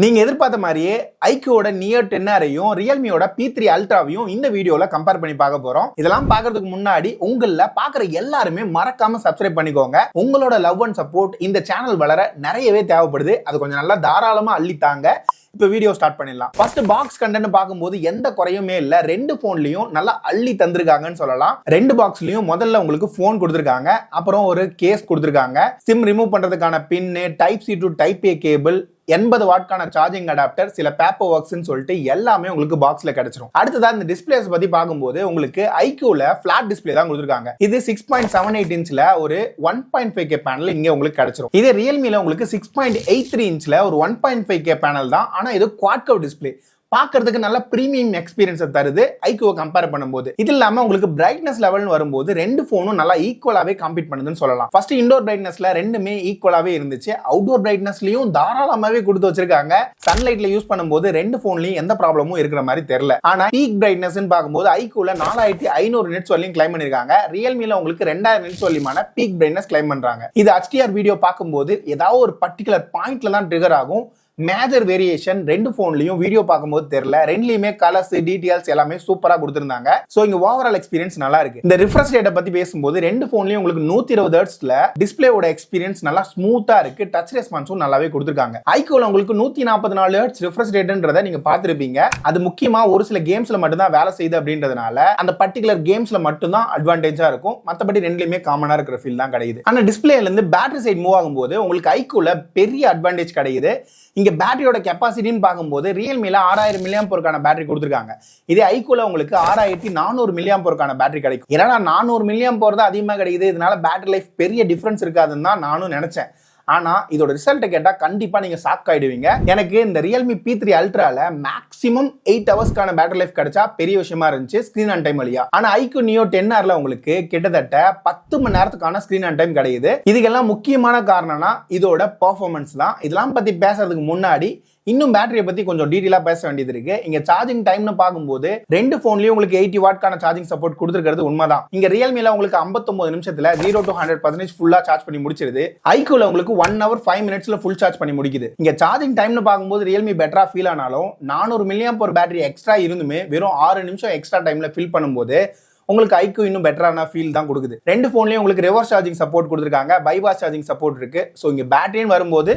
நீங்க எதிர்பார்த்த மாதிரியே IQOO Neo 10R-ஐயும் Realme P3 Ultra-வையும் இந்த வீடியோல கம்பேர் பண்ணி பார்க்க போறோம். இதெல்லாம் பார்க்கிறதுக்கு முன்னாடி உங்கள பார்க்குற எல்லாருமே மறக்காம சப்ஸ்கிரைப் பண்ணிக்கோங்க. உங்களோட லவ் அண்ட் சப்போர்ட் இந்த சேனல் வளர நிறையவே தேவைப்படுது. அது கொஞ்சம் நல்லா தாராளமா அள்ளித்தாங்க. இப்போ வீடியோ ஸ்டார்ட் பண்ணிடலாம். ஃபர்ஸ்ட் பாக்ஸ் கண்டென்ட் பார்க்கும்போது எந்த குறையுமே இல்ல. ரெண்டு போன்லயும் நல்லா அள்ளி தந்திருக்காங்கன்னு சொல்லலாம். ரெண்டு பாக்ஸ்லயும் முதல்ல உங்களுக்கு போன் கொடுத்திருக்காங்க, அப்புறம் ஒரு கேஸ் கொடுத்திருக்காங்க, சிம் ரிமூவ் பண்றதுக்கான pin, type C to type A cable, 80 வாட்கான சார்ஜிங் அடாப்டர், சில பேப்பர் ஒர்க்ஸ்னு சொல்லிட்டு எல்லாமே உங்களுக்கு பாக்ஸ்ல கிடைச்சிரும். அடுத்ததா இந்த டிஸ்பிளேஸ் பத்தி பார்க்கும்போது உங்களுக்கு IQOOல ஃபிளாட் டிஸ்பிளே தான் கொடுத்திருக்காங்க. இது 6.78 இன்ச்ல ஒரு 1.5K பேனல் இங்க உங்களுக்கு கிடைச்சிரும். இதே Realmeல உங்களுக்கு 6.83 இன்ச்ல ஒரு 1.5K பேனல் தான். ஆனா இது குவாட் கர்வ் டிஸ்பிளே, பார்க்கிறதுக்கு நல்ல பிரீமியம் எக்ஸ்பீரியன்ஸை தருது IQOO கம்பேர் பண்ணும்போது. இது இல்லாம உங்களுக்கு பிரைட்னஸ் லெவல்னு வரும்போது ரெண்டு போனும் நல்லா ஈக்குவலாவே கம்பீட் பண்ணுதுன்னு சொல்லலாம். ஃபர்ஸ்ட் இன்டோர் பிரைட்னஸ்ல ரெண்டுமே ஈக்குவலாவே இருந்துச்சு. அவுட்டோர் பிரைட்னஸ்லயும் தாராளமாவே கொடுத்து வச்சிருக்காங்க. சன்லைட்ல யூஸ் பண்ணும்போது ரெண்டு போன்லயும் எந்த ப்ராப்ளமும் இருக்கிற மாதிரி தெரியல. ஆனா பீக் பிரைட்னஸ் பார்க்கும்போது IQOOல 4500 நிட்ஸ் வரையும் கிளைம் பண்ணிருக்காங்க. Realmeல உங்களுக்கு 2000 நிட்ஸ் வரையுமான பீக் பிரைட்னஸ் கிளைம் பண்றாங்க. இது HDR வீடியோ பார்க்கும்போது ஏதாவது ஒரு பர்டிகுலர் பாயிண்ட்ல தான் ட்ரிகர் ஆகும். மேஜர் வேரியேஷன் ரெண்டு போன்லயும் வீடியோ பார்க்கும்போது தெரியல. ரெண்டுலயுமே கலர்ஸ், டீடைல்ஸ் எல்லாமே சூப்பரா கொடுத்திருந்தாங்க. சோ இங்க ஓவரால் எக்ஸ்பீரியன்ஸ் நல்லா இருக்கு. இந்த ரிஃப்ரெஷ் ரேட்டை பத்தி பேசும்போது ரெண்டு போன்லயும் உங்களுக்கு 120 ஹெர்ட்ஸ்ல டிஸ்பிளேவோட எக்ஸ்பீரியன்ஸ் நல்லா ஸ்மூத்தா இருக்கு. டச் ரெஸ்பான்ஸும் நல்லாவே கொடுத்திருக்காங்க. IQOOல உங்களுக்கு 144 ஹெர்ட்ஸ் ரிஃப்ரெஷ் ரேட்ன்றதை நீங்க பார்த்திருப்பீங்க. அது முக்கியமா ஒரு சில கேம்ஸ்ல மட்டும் தான் வேலை செய்யுது அப்படின்றதுனால அந்த பர்டிகுலர் கேம்ஸ்ல மட்டும் தான் அட்வான்டேஜா இருக்கும். மத்தபடி ரெண்டுலயுமே காமனா இருக்கிற ஃபீல் தான் கிடைக்குது. ஆனா டிஸ்பிளேல இருந்து பேட்டரி சைடு மூவ் ஆகும்போது உங்களுக்கு IQOOல பெரிய அட்வான்டேஜ் கிடைக்குது. இங்க பேட்டரியோட கெப்பாசிட்டின்னு பார்க்கும்போது Realmeல 6000 mAh பேட்டரி கொடுத்திருக்காங்க. இதே IQOOல உங்களுக்கு 6400 mAh பேட்டரி கிடைக்கும். ஏன்னா 400 mAh தான் அதிகமா கிடைக்குது. இதனால பேட்டரி லைஃப் பெரிய டிஃபரன்ஸ் இருக்காதுன்னு தான் நானும் நினைச்சேன். ஆனா இதோட ரிசல்ட் கேட்டா கண்டிப்பா நீங்க ஷாக் ஆயிடுவீங்க. எனக்கு இந்த Realme P3 Ultraல மேக்ஸிமம் 8 ஹவர்ஸ்க்கான பேட்டரி லைஃப் கிடைச்சா பெரிய விஷயமா இருந்துச்சு ஸ்கிரீன் ஆன் டைம் வழியா. ஆனா IQOO Neo 10Rல உங்களுக்கு கிட்டத்தட்ட 10 மணி நேரத்துக்கான ஸ்கிரீன் ஆன் டைம் கிடைக்குது. இதுக்கெல்லாம் முக்கியமான காரணம்னா இதோட பெர்ஃபார்மன்ஸ் தான். இதெல்லாம் பத்தி பேசுறதுக்கு முன்னாடி இன்னும் பேட்டரியை பத்தி கொஞ்சம் டீடைலா பேச வேண்டியது இருக்கு. இங்க சார்ஜிங் டைம்னு பார்க்கும்போது ரெண்டு போன்லயும் உங்களுக்கு 80 வாட்கான சார்ஜிங் சப்போர்ட் கொடுத்திருக்கிறது உண்மைதான். இங்க Realmeல உங்களுக்கு 59 நிமிஷத்துல 0 to 100% ஃபுல்லா சார்ஜ் பண்ணி முடிச்சிருது. IQOOல உங்களுக்கு 1 hour 5 minutesல ஃபுல் சார்ஜ் பண்ணி முடிக்குது. இங்க சார்ஜிங் டைம்னு பார்க்கும்போது Realme பெட்டரா ஃபீல் ஆனாலும் 400 mAh பேட்டரி எக்ஸ்ட்ரா இருந்துமே வெறும் 6 நிமிஷம் எக்ஸ்ட்ரா டைம்ல ஃபில் பண்ணும்போது உங்களுக்கு IQOO இன்னும் பெட்டரான ஃபீல் தான் கொடுக்குது. ரெண்டு போன்லயும் உங்களுக்கு ரிவர்ஸ் சார்ஜிங் சப்போர்ட் கொடுத்திருக்காங்க, பைபாஸ் சார்ஜிங் சப்போர்ட் இருக்கு. சோ இங்க பேட்டரின்னு வரும்போது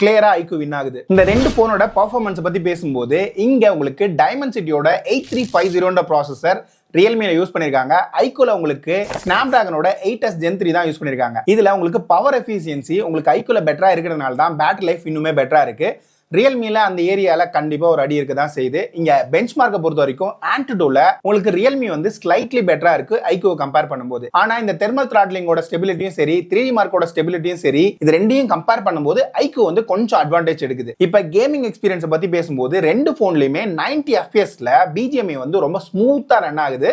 கிளியரா IQOO வின் ஆகுது. இந்த ரெண்டு போனோட பெர்ஃபார்மன்ஸ் பத்தி பேசும்போது இங்க உங்களுக்கு Dimensity-யோட 8350 ப்ராசஸர் Realmeல யூஸ் பண்ணிருக்காங்க. IQOOல உங்களுக்கு Snapdragon-ஓட 8S Gen 3 தான் யூஸ் பண்ணிருக்காங்க. இதுல உங்களுக்கு பவர் எஃபிஷியன்சி உங்களுக்கு IQOOல பெட்டரா இருக்கிறதுனால தான் பேட்டரி லைஃப் இன்னுமே பெட்டரா இருக்கு. Realmeல அந்த ஏரியால கண்டிப்பா ஒரு அடி இருக்க தான் செய்யுது. இங்க பெஞ்ச்மார்க்கை பொறுத்த வரைக்கும் Antutuல உங்களுக்கு Realme வந்து ஸ்லைட்லி பெட்டரா இருக்கு IQOO கம்பேர் பண்ணும்போது. ஆனா இந்த தெர்மல் த்ராட்லிங்கோட ஸ்டெபிலிட்டியும் சரி, 3D மார்க்கோட ஸ்டெபிலிட்டியும் சரி, இது ரெண்டையும் கம்பேர் பண்ணும்போது IQOO வந்து கொஞ்சம் அட்வான்டேஜ் எடுக்குது. இப்ப கேமிங் எக்ஸ்பீரியன்ஸ் பத்தி பேசும்போது ரெண்டு போன்லயுமே 90 fpsல BGMI வந்து ரொம்ப ஸ்மூத்தா ரன் ஆகுது,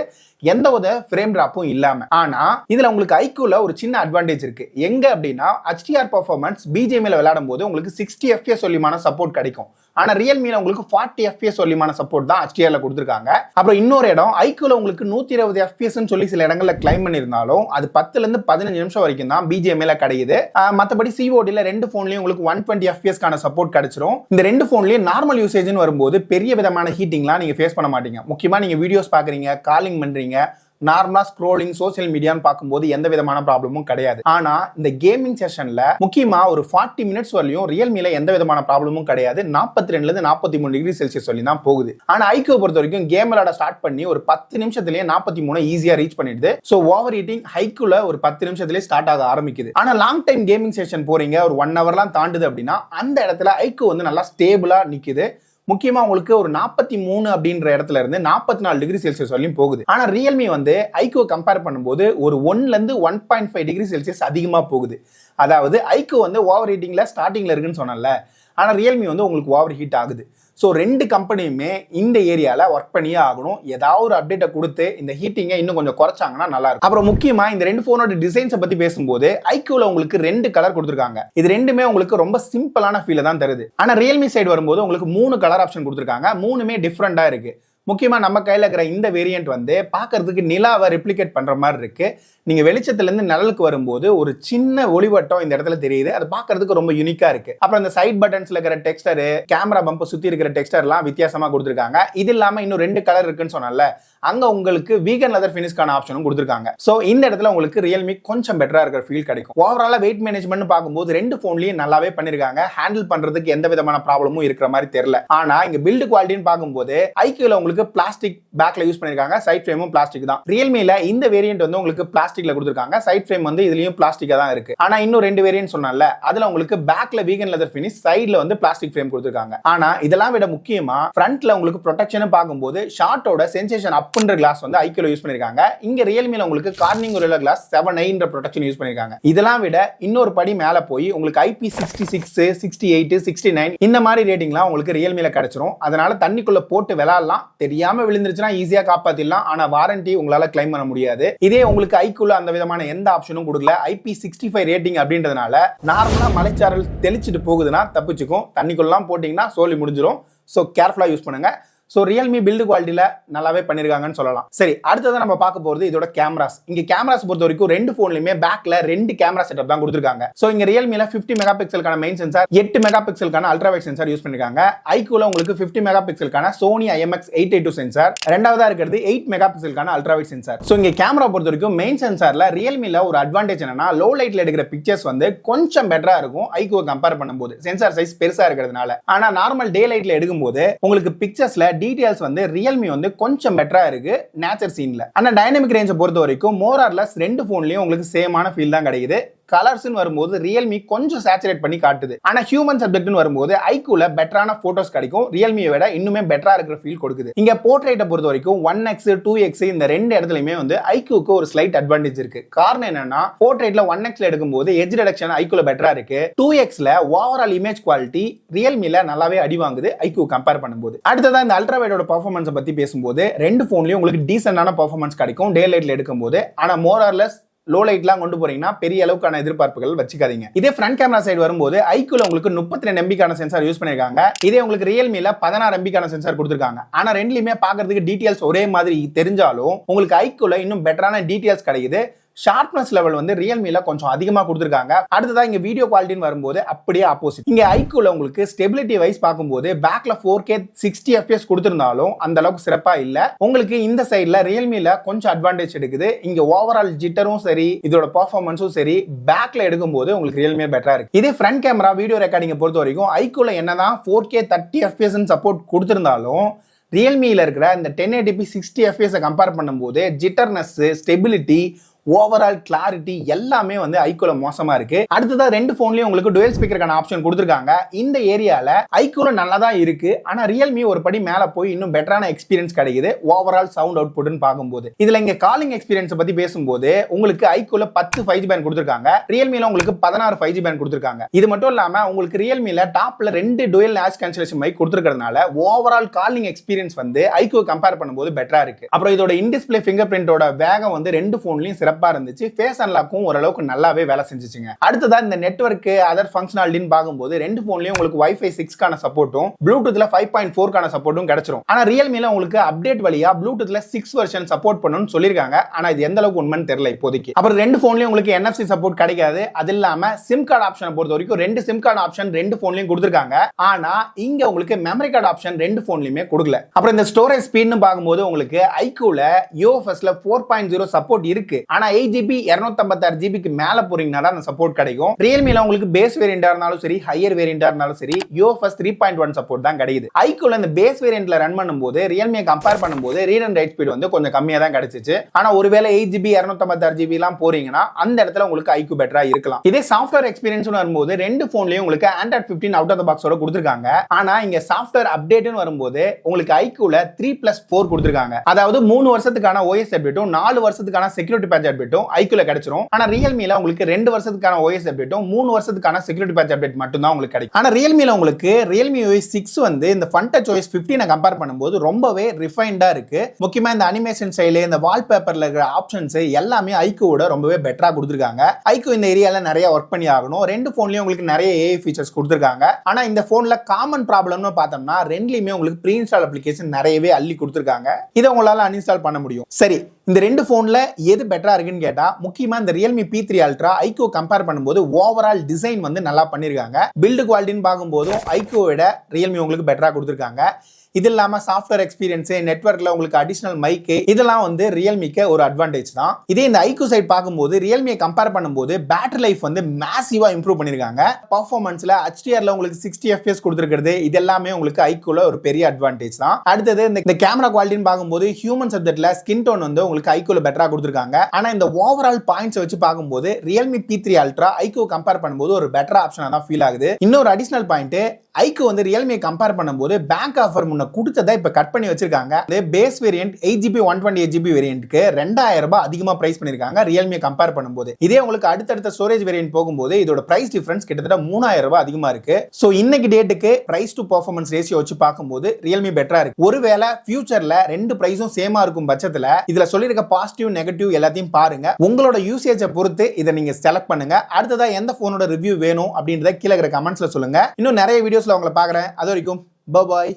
எந்த ஒரு ஃப்ரேம் டிராப்பும் இல்லாம. ஆனா இதுல உங்களுக்கு IQOOல ஒரு சின்ன அட்வான்டேஜ் இருக்கு. எங்க அப்படின்னா HDR பெர்ஃபார்மன்ஸ் BGMIல விளையாடும் போது உங்களுக்கு 60 fps வரையுமான சப்போர்ட் கிடைக்கும். ஆனா Realmeல உங்களுக்கு 40 fps வரையுமான சப்போர்ட் தான் HDRல கொடுத்திருக்காங்க. அப்புறம் இன்னொரு இடம் IQOOல உங்களுக்கு 120 fps ன்னு சொல்லி சில இடங்கள்ல கிளைம் பண்ணிருந்தாலும் அது 10ல இருந்து 15 நிமிஷம் வரைக்கும் தான் BGMIல கிடைக்குது. மத்தபடி CODல ரெண்டு போன்லயும் உங்களுக்கு 120 fpsக்கான சப்போர்ட் கிடைச்சிரும். இந்த ரெண்டு போன்லயும் நார்மல் யூசேஜ்னு வரும்போது பெரிய விதமான ஹீட்டிங்லாம் நீங்க ஃபேஸ் பண்ண மாட்டீங்க. முக்கியமா நீங்க வீடியோஸ் பாக்குறீங்க, காலிங் பண்றீங்க, நார்மலா ஸ்க்ரோலிங், சோசியல் மீடியான்னு பார்க்கும்போது எந்த விதமான ப்ராப்ளமும் கிடையாது. ஆனா இந்த கேமிங் செஷன்ல முக்கியமா ஒரு 40 மினிட்ஸ் வரையும் Realmeல எந்த விதமான ப்ராப்ளமும் கிடையாது. 42ல இருந்து 43 டிகிரி செல்சியஸ் வரையும் தான் போகுது. ஆனா IQOO பொறுத்த வரைக்கும் கேம் விளையாட ஸ்டார்ட் பண்ணி ஒரு 10 நிமிஷத்துலயே 43 ஈஸியா ரீச் பண்ணிடுது. சோ ஓவர் ஹீட்டிங் IQOOல ஒரு 10 நிமிஷத்துலயே ஸ்டார்ட் ஆக ஆரம்பிக்குது. ஆனா லாங் டைம் கேமிங் செஷன் போறீங்க, ஒரு 1 ஹவர்லாம் தாண்டுது அப்படின்னா அந்த இடத்துல IQOO வந்து நல்லா ஸ்டேபிளா நிக்குது. முக்கியமா உங்களுக்கு ஒரு 43 அப்படின்ற இடத்துல இருந்து 44 டிகிரி செல்சியஸ் வரையும் போகுது. ஆனா Realme வந்து IQOO கம்பேர் பண்ணும்போது ஒரு 1ல இருந்து 1.5 டிகிரி செல்சியஸ் அதிகமா போகுது. அதாவது IQOO வந்து ஓவர் ஹீட்டிங்ல ஸ்டார்டிங்ல இருக்குன்னு சொன்னல, ஆனா Realme வந்து உங்களுக்கு ஓவர் ஹீட் ஆகுது. ஸோ ரெண்டு கம்பெனியுமே இந்த ஏரியாவில் ஒர்க் பண்ணியே ஆகணும். ஏதாவது ஒரு அப்டேட்டை கொடுத்து இந்த ஹீட்டிங்கை இன்னும் கொஞ்சம் குறைச்சாங்கன்னா நல்லா இருக்கும். அப்புறம் முக்கியமாக இந்த ரெண்டு ஃபோனோட டிசைன்ஸை பற்றி பேசும்போது IQOOல உங்களுக்கு ரெண்டு கலர் கொடுத்துருக்காங்க. இது ரெண்டுமே உங்களுக்கு ரொம்ப சிம்பிளான ஃபீலை தான் தருது. ஆனால் Realme சைடு வரும்போது உங்களுக்கு 3 கலர் ஆப்ஷன் கொடுத்துருக்காங்க. மூணுமே டிஃப்ரெண்டாக இருக்கு. முக்கியமா நம்ம கையில இருக்கிற இந்த வேரியன்ட் வந்து பாக்குறதுக்கு நிலாவை ரெப்ளிகேட் பண்ற மாதிரி இருக்கு. நீங்க வெளிச்சத்துல இருந்து நிழலுக்கு வரும்போது ஒரு சின்ன ஒளிவட்டம் இந்த இடத்துல தெரியுது. அது பாக்குறதுக்கு ரொம்ப யூனிக்கா இருக்கு. அப்புறம் இந்த சைட் பட்டன்ஸ்ல இருக்கிற டெக்ஸ்டர், கேமரா பம்ப் சுத்தி இருக்கிற டெக்ஸ்டர்லாம் வித்தியாசமா கொடுத்திருக்காங்க. இது இல்லாம இன்னும் 2 கலர் இருக்குன்னு சொன்னால அங்க உங்களுக்கு வீகன் லெதர் ஃபினிஷ்கான ஆப்ஷனும் கொடுத்திருக்காங்க. சோ இந்த இடத்துல உங்களுக்கு Realme கொஞ்சம் பெட்டரா இருக்கிற ஃபீல் கிடைக்கும். ஓவராலா வெயிட் மேனேஜ்மென்ட் பாக்கும்போது 2 போன்லயும் நல்லாவே பண்ணிருக்காங்க. ஹேண்டில் பண்றதுக்கு எந்த விதமான ப்ராப்ளமும் இருக்கிற மாதிரி தெரியல. ஆனா இங்க பில்ட் குவாலிட்டின்னு பாக்கும்போது IQOOல உங்களுக்கு பிளாஸ்டிக் பேக்ல யூஸ் பண்ணிருக்காங்க. சைட் ஃப்ரேமும் பிளாஸ்டிக் தான். Realmeல இந்த வேரியன்ட் வந்து உங்களுக்கு பிளாஸ்டிக்ல கொடுத்திருக்காங்க. சைட் ஃப்ரேம் வந்து இதுலயும் பிளாஸ்டிக்கா தான் இருக்கு. ஆனா இன்னும் 2 வேரியன்ட் சொன்னால அதுல உங்களுக்கு பேக்ல வீகன் லெதர் ஃபினிஷ், சைடுல வந்து பிளாஸ்டிக் ஃப்ரேம் கொடுத்திருக்காங்க. ஆனா இதெல்லாம் விட முக்கியமா ஃப்ரண்ட்ல உங்களுக்கு ப்ரொடெக்ஷன் பாக்கும்போது ஷார்ட்டோட சென்சேஷன் அப்ன்ற கிளாஸ் வந்து IQOOல யூஸ் பண்ணிருக்காங்க. இங்க Realmeல உங்களுக்கு கார்னிங் Gorilla Glass 7i ன்ற ப்ரொடெக்ஷன் யூஸ் பண்ணிருக்காங்க. இதெல்லாம் விட இன்னொரு படி மேல போய் உங்களுக்கு IP66, 68, 69 இந்த மாதிரி ரேட்டிங்லாம் உங்களுக்கு Realmeல கிடைச்சிரும். அதனால தண்ணிக்குள்ள போட்டு விளையாடலாம். தெரியாம விழுந்துருச்சுனா ஈஸியா காப்பாத்திடலாம். ஆனா வாரண்டி உங்களால கிளைம் பண்ண முடியாது. இதே உங்களுக்கு IQOOல அந்த விதமான எந்த ஆப்ஷனும் கொடுக்கல. IP65 ரேட்டிங் அப்படின்றதுனால நார்மலா மலைச்சாரல் தெளிச்சிட்டு போகுதுன்னா தப்பிச்சுக்கும். தண்ணிக்குள்ளலாம் போட்டீங்கன்னா சோலி முடிஞ்சிரும். சோ கேர்ஃபுல்லா யூஸ் பண்ணுங்க. சோ Realme பில்ட் குவாலிட்டில நல்லாவே பண்ணிருக்காங்கன்னு சொல்லலாம். சரி, அடுத்தது நம்ம பார்க்க போறது இதோட கேமராஸ். இங்க கேமராஸ் பொறுத்த வரைக்கும் 2 போன்லயுமே பேக்ல 2 கேமரா செட்டப் தான் கொடுத்திருக்காங்க. சோ இங்க Realmeல 50 மெகா பிக்சலுக்கான மெயின் சென்சார், 8 மெகா பிக்சலுக்கான அல்ட்ரா வைட் சென்சார் யூஸ் பண்ணிருக்காங்க. IQOOல உங்களுக்கு 50 மெகா பிக்சலுக்கான Sony IMX882 சென்சார், ரெண்டாவதா இருக்கிறது 8 மெகா பிக்சலுக்கான அல்ட்ரா வைட் சென்சார். சோ இங்க கேமரா பொறுத்த வரைக்கும் மெயின் சென்சார்ல Realmeல ஒரு அட்வான்டேஜ் என்னன்னா லோ லைட்ல எடுக்கிற பிக்சர்ஸ் வந்து கொஞ்சம் பெட்டரா இருக்கும் IQOO கம்பேர் பண்ணும்போது, சென்சார் சைஸ் பெருசா இருக்கிறதுனால. ஆனா நார்மல் டே லைட்ல எடுக்கும்போது உங்களுக்கு பிக்சர்ஸ்ல டீடைல்ஸ் வந்து Realme வந்து கொஞ்சம் பெட்டரா இருக்கு நேச்சர் சீன்ல. ஆனா டைனமிக் ரேஞ்சை பொறுத்த வரைக்கும் மோர் ஆர் லெஸ் 2 போன்லயும் உங்களுக்கு சேமான ஃபீல் தான் கிடைக்குது. கலர்ஸ்னு வரும்போது Realme கொஞ்சம் சேச்சுரேட் பண்ணி காட்டுது. ஆனா ஹியூமன் சப்ஜெக்ட்னு வரும்போது IQOOல பெட்டரான போட்டோஸ் கிடைக்கும். Realme விட இன்னுமே பெட்டரா இருக்கிற ஃபீல் கொடுக்குது. இங்க போர்ட்ரைட்டை பொறுத்த வரைக்கும் 1x 2x இந்த 2 இடத்துலயுமே வந்து IQOOக்கு ஒரு ஸ்லைட் அட்வான்டேஜ் இருக்கு. காரணம் என்னன்னா போர்ட்ரைட்ல 1xல எடுக்கும்போது எட்ஜ் ரிடக்ஷன் IQOOல பெட்டரா இருக்கு. 2xல ஓவரால் இமேஜ் குவாலிட்டி Realmeல நல்லாவே அடி வாங்குது IQOO கம்பேர் பண்ணும்போது. அடுத்ததா இந்த அல்ட்ரா வைடோட பெர்ஃபார்மன்ஸ் பத்தி பேசும்போது 2 போன்லயும் உங்களுக்கு டீசென்டான பெர்ஃபார்மன்ஸ் கிடைக்கும் டே லைட்ல எடுக்கும்போது. ஆனா மோர் ஆர் லெஸ் லோ லைட்லாம் கொண்டு போறீங்கன்னா பெரிய அளவுக்கான எதிர்பார்ப்புகள் வச்சுக்காதீங்க. இதே ஃப்ரண்ட் கேமரா சைடு வரும்போது IQOOல உங்களுக்கு 32 MBக்கான சென்சார் யூஸ் பண்ணிருக்காங்க. இதே உங்களுக்கு Realmeல 16 MBக்கான சென்சார் கொடுத்திருக்காங்க. ஆனா ரெண்டுலயுமே பாக்குறதுக்கு டீடைல்ஸ் ஒரே மாதிரி தெரிஞ்சாலும் உங்களுக்கு IQOOல இன்னும் பெட்டரான டீடைல்ஸ் கிடைக்குது. ஷார்ப்னஸ் லெவல் வந்து Realmeல கொஞ்சம் அதிகமா கொடுத்திருக்காங்க. அடுத்ததா இங்க வீடியோ குவாலிட்டின்னு வரும்போது அப்படியே ஆப்போசிட். இங்க IQOOல உங்களுக்கு ஸ்டெபிலிட்டி வைஸ் பார்க்கும்போது பேக்ல 4K 60 FPS கொடுத்திருந்தாலும் அந்த அளவுக்கு சிறப்பா இல்ல. உங்களுக்கு இந்த சைடுல Realmeல கொஞ்சம் அட்வான்டேஜ் எடுக்குது. இங்க ஓவரால் ஜிட்டரும் சரி, இதோட பெர்ஃபார்மன்ஸும் சரி, பேக்ல எடுக்கும்போது உங்களுக்கு Realme பெட்டரா இருக்கு. இதே ஃப்ரண்ட் கேமரா வீடியோ ரெக்கார்டிங் பொறுத்த வரைக்கும் IQOOல என்னதான் 4K 30 FPS சப்போர்ட் கொடுத்திருந்தாலும் Realmeல இருக்கிற இந்த 1080p 60 FPS கம்பேர் பண்ணும்போது ஜிட்டர்னஸ், ஸ்டெபிலிட்டி, ஓவரால் கிளாரிட்டி எல்லாமே வந்து IQOOல மோசமா இருக்கு. அடுத்ததா 2 போன்லயும் உங்களுக்கு டுவல் ஸ்பீக்கருக்கான ஆப்ஷன் கொடுத்திருக்காங்க. இந்த ஏரியால IQOOல நல்லா தான் இருக்கு. ஆனா Realme ஒரு படி மேல போய் இன்னும் பெட்டரான எக்ஸ்பீரியன்ஸ் கிடைக்குது ஓவரால் சவுண்ட் அவுட்புட்னு பாக்கும்போது. இதுல இங்க காலிங் எக்ஸ்பீரியன்ஸ் பத்தி பேசும்போது உங்களுக்கு IQOOல 10 5G பேண்ட் கொடுத்திருக்காங்க. Realmeல உங்களுக்கு 16 5G பேண்ட் கொடுத்திருக்காங்க. இது மட்டும் இல்லாம உங்களுக்கு Realmeல டாப்ல 2 டுவல் நாய்ஸ் கேன்சலேஷன் மைக் கொடுத்திருக்கிறதுனால ஓவரால் காலிங் எக்ஸ்பீரியன்ஸ் வந்து IQOO கம்பேர் பண்ணும்போது பெட்டரா இருக்கு. அப்புறம் இதோட இன் டிஸ்ப்ளே ஃபிங்கர் பிரிண்டோட வேகம் வந்து 2 போன்லயும் சிறப்பா இருந்துச்சு. ஃபேஸ் அன்லாக்கும் ஓரளவுக்கு நல்லாவே வேலை செஞ்சுச்சுங்க. அடுத்ததா இந்த நெட்வொர்க் அதர் ஃபங்க்ஷனாலிட்டின்னு பாக்கும்போது 2 போன்லயும் உங்களுக்கு Wi-Fi 6கான சப்போர்ட்டும் ப்ளூடூத்ல 5.4கான சப்போர்ட்டும் கிடைச்சிரும். ஆனா Realmeல உங்களுக்கு அப்டேட் வழியா ப்ளூடூத்ல 6 வெர்ஷன் சப்போர்ட் பண்ணனும்னு சொல்லிருக்காங்க. ஆனா இது எந்த அளவுக்கு உண்மைன்னு தெரியல இப்போதைக்கு. அப்புறம் 2 போன்லயும் உங்களுக்கு NFC சப்போர்ட் கிடைக்காது. அது இல்லாம சிம் கார்டு ஆப்ஷனை பொறுத்த வரைக்கும் 2 சிம் கார்டு ஆப்ஷன் 2 போன்லயும் கொடுத்திருக்காங்க. ஆனா இங்க உங்களுக்கு மெமரி கார்டு ஆப்ஷன் 2 போன்லயுமே கொடுக்கல. அப்புறம் இந்த ஸ்டோரேஜ் ஸ்பீட்னு பாக்கும்போது உங்களுக்கு IQOOல UFSல 4.0 சப்போர்ட் இருக்கு. ஆனா 8GB 256GB மேல போறீங்கன்னா அந்த சப்போர்ட் கிடைக்கும். Realmeல உங்களுக்கு பேஸ் வேரியண்டா இருந்தாலும் சரி, ஹையர் வேரியண்டா இருந்தாலும் சரி, UFS 3.1 சப்போர்ட் தான் கிடைக்குது. IQOOல இந்த பேஸ் வேரியண்ட்ல ரன் பண்ணும்போது Realme கம்பேர் பண்ணும்போது ரீட் அண்ட் ரைட் ஸ்பீட் வந்து கொஞ்சம் கம்மியா தான் கிடைச்சிச்சு. ஆனா ஒருவேளை 8GB 256GB எல்லாம் போறீங்கன்னா அந்த இடத்துல உங்களுக்கு IQOO பெட்டரா இருக்கலாம். இதே சாஃப்ட்வேர் எக்ஸ்பீரியன்ஸ் வரும்போது 2 போன்லயும் உங்களுக்கு Android 15 அவுட் ஆஃப் தி பாக்ஸோட கொடுத்திருக்காங்க. ஆனா இங்க சாஃப்ட்வேர் அப்டேட்னு வரும்போது உங்களுக்கு IQOOல 3+4 கொடுத்திருக்காங்க. அதாவது 3 வருஷத்துக்கான OS அப்டேட்டும் 4 வருஷத்துக்கான செக்யூரிட்டி பேட்ச் அப்டேட்டும் ஐக்யூல கிடைச்சிரும். ஆனா ரியல்மில உங்களுக்கு 2 வருஷத்துக்கான OS அப்டேட்டும் 3 வருஷத்துக்கான செக்யூரிட்டி பேட்ச் அப்டேட் மட்டும் தான் உங்களுக்கு கிடைக்கும். ஆனா ரியல்மில உங்களுக்கு Realme OS 6 வந்து இந்த FunTouch OS 15 கம்பேர் பண்ணும்போது ரொம்பவே ரிஃபைன்டா இருக்கு. முக்கியமா இந்த அனிமேஷன் ஸ்டைல், இந்த வால்பேப்பர்ல இருக்கிற ஆப்ஷன்ஸ் எல்லாமே ஐக்யூவோட ரொம்பவே பெட்டரா கொடுத்திருக்காங்க. ஐக்யூ இந்த ஏரியால நிறைய ஒர்க் பண்ணி ஆகணும். ரெண்டு போன்லயும் உங்களுக்கு நிறைய AI ஃபீச்சர்ஸ் கொடுத்திருக்காங்க. ஆனா இந்த போன்ல காமன் ப்ராப்ளம்னு பார்த்தோம்னா ரெண்டுலயுமே உங்களுக்கு ப்ரீ இன்ஸ்டால் அப்ளிகேஷன் நிறையவே அள்ளி கொடுத்திருக்காங்க. இதை உங்களால அன்இன்ஸ்டால் பண்ண முடியும். சரி, இந்த ரெண்டு போன்ல எது பெட்டரா இருக்குன்னு கேட்டா முக்கியமா இந்த Realme P3 Ultra iQOO compare பண்ணும்போது ஓவரால் டிசைன் வந்து நல்லா பண்ணிருக்காங்க. பில்ட் குவாலிட்டின்னு பார்க்கும்போது ஐக்யூவோட Realme உங்களுக்கு பெட்டரா கொடுத்திருக்காங்க. இது இல்லாம சாஃப்ட்வேர் எக்ஸ்பீரியன்ஸ், நெட்வொர்க்ல உங்களுக்கு அடிஷனல் மைக், இதெல்லாம் வந்து ரியல்மிக்கு ஒரு அட்வான்டேஜ் தான். இதே இந்த ஐக்யூ சைட் பார்க்கும்போது ரியல்மியை கம்பேர் பண்ணும்போது பேட்டரி லைஃப் வந்து மேசிவா இம்ப்ரூவ் பண்ணிருக்காங்க. பெர்ஃபார்மன்ஸ்ல HDRல உங்களுக்கு 60 FPS கொடுத்திருக்கிறது இது எல்லாமே உங்களுக்கு ஐக்யூல ஒரு பெரிய அட்வான்டேஜ் தான். அடுத்தது இந்த கேமரா குவாலிட்டின்னு பார்க்கும்போது ஹியூமன் சப்ஜெக்ட்ல ஸ்கின் டோன் வந்து உங்களுக்கு ஐக்யூல பெட்டரா கொடுத்திருக்காங்க. ஆனா இந்த ஓவரால் பாயிண்ட்ஸ் வச்சு பார்க்கும்போது Realme P3 Ultra iQOO compare பண்ணும்போது ஒரு பெட்டர் ஆப்ஷனா தான் ஃபீல் ஆகுது. இன்னொரு அடிஷனல் பாயிண்ட், ஐக்யூ வந்து ரியல்மியை கம்பேர் பண்ணும்போது பேங்க் ஆஃபர் முன்ன கொடுத்ததை இப்ப கட் பண்ணி வச்சிருக்காங்க. பேஸ் வேரியன்ட் 8GB 128GB வேரியன்ட்க்கு 2000 ரூபாய் அதிகமா பிரைஸ் பண்ணிருக்காங்க ரியல்மியை கம்பேர் பண்ணும்போது. இதே உங்களுக்கு அடுத்தடுத்த ஸ்டோரேஜ் வேரியன்ட் போகும்போது இதோட பிரைஸ் டிஃபரன்ஸ் கிட்டத்தட்ட 3000 ரூபாய் அதிகமா இருக்கு. சோ இன்னைக்கு டேட்டுக்கு பிரைஸ் டு பெர்ஃபார்மன்ஸ் ரேஷியோ வச்சு பார்க்கும்போது ரியல்மி பெட்டரா இருக்கு. ஒருவேளை ஃபியூச்சர்ல ரெண்டு பிரைஸும் சேமா இருக்கும் பட்சத்துல இதுல சொல்லிருக்க பாசிட்டிவ் நெகட்டிவ் எல்லாத்தையும் பாருங்க. உங்களோட யூசேஜை பொறுத்து இதை நீங்க செலக்ட் பண்ணுங்க. அடுத்ததா எந்த போனோட ரிவ்யூ வேணும் அப்படின்றத கீழே இருக்கிற கமெண்ட்ஸ்ல சொல்லுங்க. இன்னும் நிறைய வீடியோஸ்ல உங்களை பார்க்குறேன். அது வரைக்கும் பாய்.